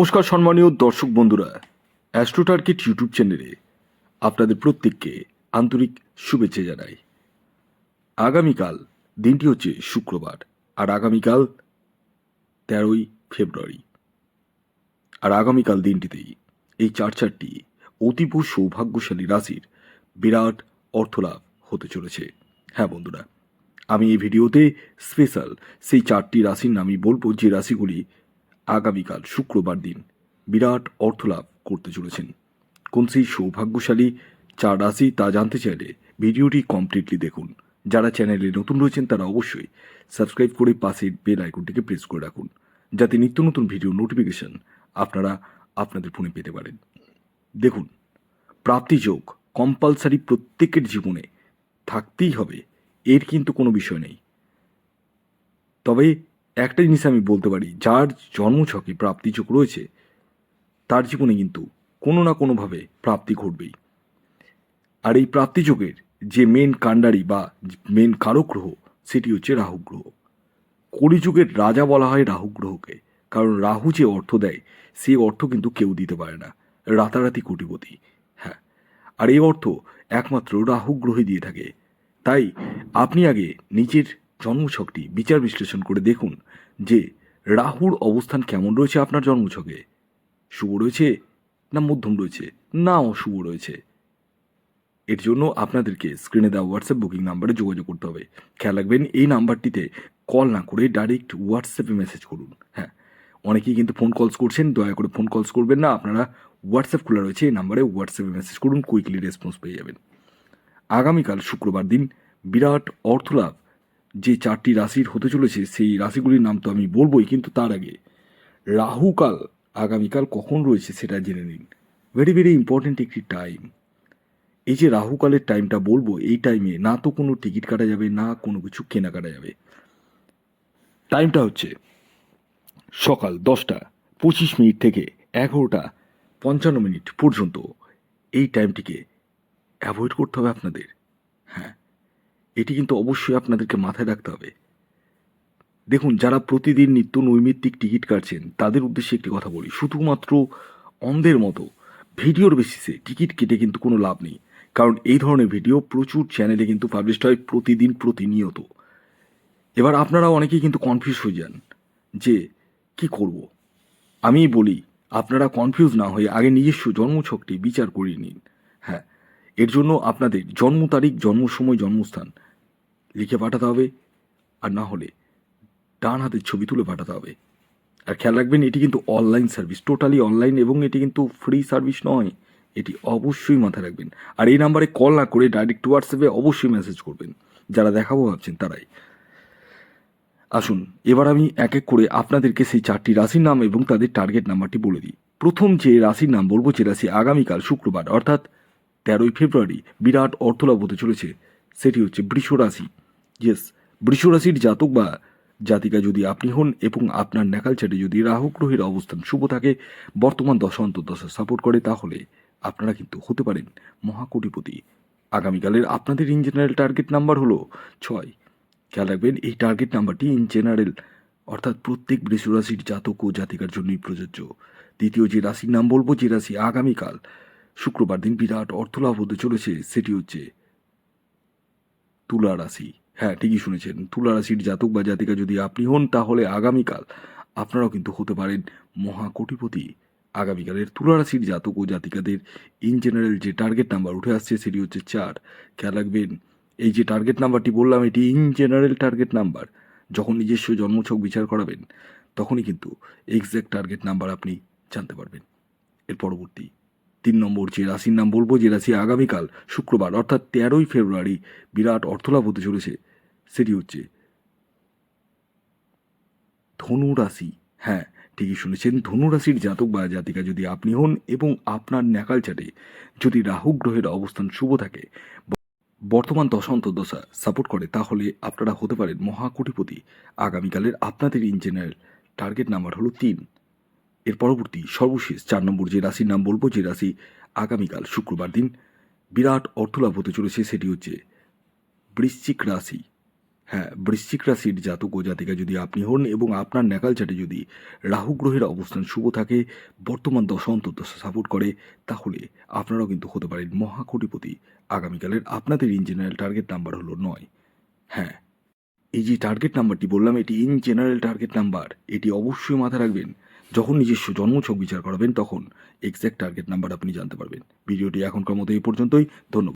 নমস্কার সম্মানীয় দর্শক বন্ধুরা, অ্যাস্ট্রো টার্গেট ইউটিউব চ্যানেলে আপনাদের প্রত্যেককে আন্তরিক শুভেচ্ছা জানাই। আগামীকাল দিনটি হচ্ছে শুক্রবার, আর আগামীকাল 13ই ফেব্রুয়ারি। আর আগামীকাল দিনটিতেই এই চারটি অতীব সৌভাগ্যশালী রাশির বিরাট অর্থলাভ হতে চলেছে। হ্যাঁ বন্ধুরা, আমি এই ভিডিওতে স্পেশাল সেই চারটি রাশির নামই বলবো, যে রাশিগুলি আগামীকাল শুক্রবার দিন বিরাট অর্থলাভ করতে চলেছেন। কোন সেই সৌভাগ্যশালী চার রাশি তা জানতে চাইলে ভিডিওটি কমপ্লিটলি দেখুন। যারা চ্যানেলে নতুন রয়েছেন তারা অবশ্যই সাবস্ক্রাইব করে পাশের বেল আইকনটিকে প্রেস করে রাখুন, যাতে নিত্য নতুন ভিডিও নোটিফিকেশন আপনারা আপনাদের ফোনে পেতে পারেন। দেখুন, প্রাপ্তিযোগ কম্পালসারি প্রত্যেকের জীবনে থাকতেই হবে, এর কিন্তু কোনো বিষয় নেই। তবে একটা জিনিস আমি বলতে পারি, যার জন্মছকে প্রাপ্তিযোগ রয়েছে তার জীবনে কিন্তু কোনো না কোনোভাবে প্রাপ্তি ঘটবেই। আর এই প্রাপ্তিযোগের যে মেন কাণ্ডারি বা মেন কারক গ্রহ, সেটি হচ্ছে রাহু গ্রহ। কলিযুগের রাজা বলা হয় রাহু গ্রহকে, কারণ রাহু যে অর্থ দেয় সেই অর্থ কিন্তু কেউ দিতে পারে না, রাতারাতি কোটিপতি। হ্যাঁ, আর এই অর্থ একমাত্র রাহু গ্রহই দিয়ে থাকে। তাই আপনি আগে নিজের জন্মছকটি বিচার বিশ্লেষণ করে দেখুন যে রাহুর অবস্থান কেমন রয়েছে আপনার জন্মছকে। শুভ রয়েছে না মধ্যম রয়েছে না অশুভ রয়েছে। এর জন্য আপনাদেরকে স্ক্রিনে দেওয়া হোয়াটসঅ্যাপ বুকিং নাম্বারে যোগাযোগ করতে হবে। খেয়াল রাখবেন, এই নাম্বারটিতে কল না করে ডাইরেক্ট হোয়াটসঅ্যাপে মেসেজ করুন। হ্যাঁ, অনেকেই কিন্তু ফোন কলস করছেন, দয়া করে ফোন কলস করবেন না। আপনারা হোয়াটসঅ্যাপ খোলা রয়েছে, এই নাম্বারে হোয়াটসঅ্যাপে মেসেজ করুন, কুইকলি রেসপন্স পেয়ে যাবেন। আগামীকাল শুক্রবার দিন বিরাট অর্থলাভ যে চারটি রাশির হতে চলেছে সেই রাশিগুলির নাম তো আমি বলবোই, কিন্তু তার আগে রাহুকাল আগামীকাল কখন রয়েছে সেটা জেনে নিন। ভেরি ভেরি ইম্পর্টেন্ট একটি টাইম। এই যে রাহুকালের টাইমটা বলবো, এই টাইমে না তো কোনো টিকিট কাটা যাবে না কোনো কিছু কেনাকাটা যাবে। টাইমটা হচ্ছে সকাল 10টা 25 মিনিট থেকে 11টা 55 মিনিট পর্যন্ত। এই টাইমটিকে অ্যাভয়েড করতে হবে আপনাদের। হ্যাঁ, এটি কিন্তু অবশ্যই আপনাদেরকে মাথায় রাখতে হবে। দেখুন, যারা প্রতিদিন নিত্য নৈমিত্তিক টিকিট কাটছেন তাদের উদ্দেশ্যে একটি কথা বলি, শুধুমাত্র অন্ধের মতো ভিডিওর বেসিসে টিকিট কেটে কিন্তু কোনো লাভ নেই। কারণ এই ধরনের ভিডিও প্রচুর চ্যানেলে কিন্তু পাবলিশড হয় প্রতিদিন প্রতিনিয়ত। এবার আপনারা অনেকেই কিন্তু কনফিউজ হয়ে যান যে কি করব। আমি বলি, আপনারা কনফিউজ না হয়ে আগে নিজস্ব জন্মছকটি বিচার করিয়ে নিন। হ্যাঁ, এর জন্য আপনাদের জন্ম তারিখ, জন্ম সময়, জন্মস্থান লিখে পাঠাতে হবে, আর না হলে ডান হাতের ছবি তুলে পাঠাতে হবে। আর খেয়াল রাখবেন, এটি কিন্তু অনলাইন সার্ভিস, টোটালি অনলাইন, এবং এটি কিন্তু ফ্রি সার্ভিস নয়, এটি অবশ্যই মাথায় রাখবেন। আর এই নাম্বারে কল না করে ডাইরেক্ট হোয়াটসঅ্যাপে অবশ্যই মেসেজ করবেন, যারা দেখাবো ভাবছেন তারাই। আসুন এবার আমি এক এক করে আপনাদেরকে সেই চারটি রাশির নাম এবং তাদের টার্গেট নাম্বারটি বলে দিই। প্রথম যে রাশির নাম বলবো, যে রাশি আগামীকাল শুক্রবার অর্থাৎ 13ই ফেব্রুয়ারি বিরাট অর্থলাভ হতে চলেছে, সেটি হচ্ছে বৃষ রাশি। ইয়েস, বৃষ রাশির জাতক বা জাতিকা যদি আপনি হন এবং আপনার ন্যাকাল চাটে যদি রাহু গ্রহের অবস্থান শুভ থাকে, বর্তমান দশা অন্তর্দশা সাপোর্ট করে, তাহলে আপনারা কিন্তু হতে পারেন মহাকোটিপতি। আগামীকালের আপনাদের ইন জেনারেল টার্গেট নাম্বার হলো 6। খেয়াল রাখবেন, এই টার্গেট নাম্বারটি ইন জেনারেল অর্থাৎ প্রত্যেক বৃষ রাশির জাতক ও জাতিকার জন্যই প্রযোজ্য। দ্বিতীয় যে রাশির নাম বলবো, যে রাশি আগামীকাল শুক্রবার দিন বিরাট অর্থলাভ হতে চলেছে, সেটি হচ্ছে তুলা রাশি। হ্যাঁ, ঠিকই শুনেছেন, তুলা রাশির জাতক বা জাতিকা যদি আপনি হন, তাহলে আগামীকাল আপনারাও কিন্তু হতে পারেন মহাকোটিপতি। আগামীকালের তুলা রাশির জাতক ও জাতিকাদের ইন জেনারেল যে টার্গেট নাম্বার উঠে আসছে, সেটি হচ্ছে 4। খেয়াল রাখবেন, এই যে টার্গেট নাম্বারটি বললাম, এটি ইন জেনারেল টার্গেট নাম্বার। যখন নিজস্ব জন্মছক বিচার করাবেন তখনই কিন্তু এক্স্যাক্ট টার্গেট নাম্বার আপনি জানতে পারবেন। এর পরবর্তী 3 নম্বর যে রাশির নাম বলবো, যে রাশি আগামীকাল শুক্রবার অর্থাৎ 13ই ফেব্রুয়ারি বিরাট অর্থলাভ হতে চলেছে, সেটি হচ্ছে ধনু রাশি। হ্যাঁ, ঠিকই শুনেছেন, ধনু রাশির জাতক বা জাতিকা যদি আপনি হন এবং আপনার ন্যাকাল চাটে যদি রাহু গ্রহের অবস্থান শুভ থাকে, বর্তমান দশা অন্তর্দশা সাপোর্ট করে, তাহলে আপনারা হতে পারেন মহাকোটিপতি। আগামীকালের আপনাদের ইন জেনারেল টার্গেট নাম্বার হলো 3। এর পরবর্তী সর্বশেষ 4 নম্বর যে রাশির নাম বলবো, যে রাশি আগামীকাল শুক্রবার দিন বিরাট অর্থলাভ হতে চলেছে, সেটি হচ্ছে বৃশ্চিক রাশি। হ্যাঁ, বৃশ্চিক রাশির জাতক ও জাতিকা যদি আপনি হন এবং আপনার ন্যাকাল চাটে যদি রাহু গ্রহের অবস্থান শুভ থাকে, বর্তমান দশা অন্তর্দশা সাপোর্ট করে, তাহলে আপনারাও কিন্তু হতে পারেন মহাকোটিপতি। আগামীকালের আপনাদের ইন জেনারেল টার্গেট নাম্বার হলো 9। হ্যাঁ, এই যে টার্গেট নাম্বারটি বললাম, এটি ইন জেনারেল টার্গেট নাম্বার। এটি অবশ্যই মাথায় রাখবেন। যখন নিজস্ব জন্মছক বিচার করাবেন তখন এক্স্যাক্ট টার্গেট নাম্বার আপনি জানতে পারবেন। ভিডিওটি এখনকার মতো এই পর্যন্তই। ধন্যবাদ।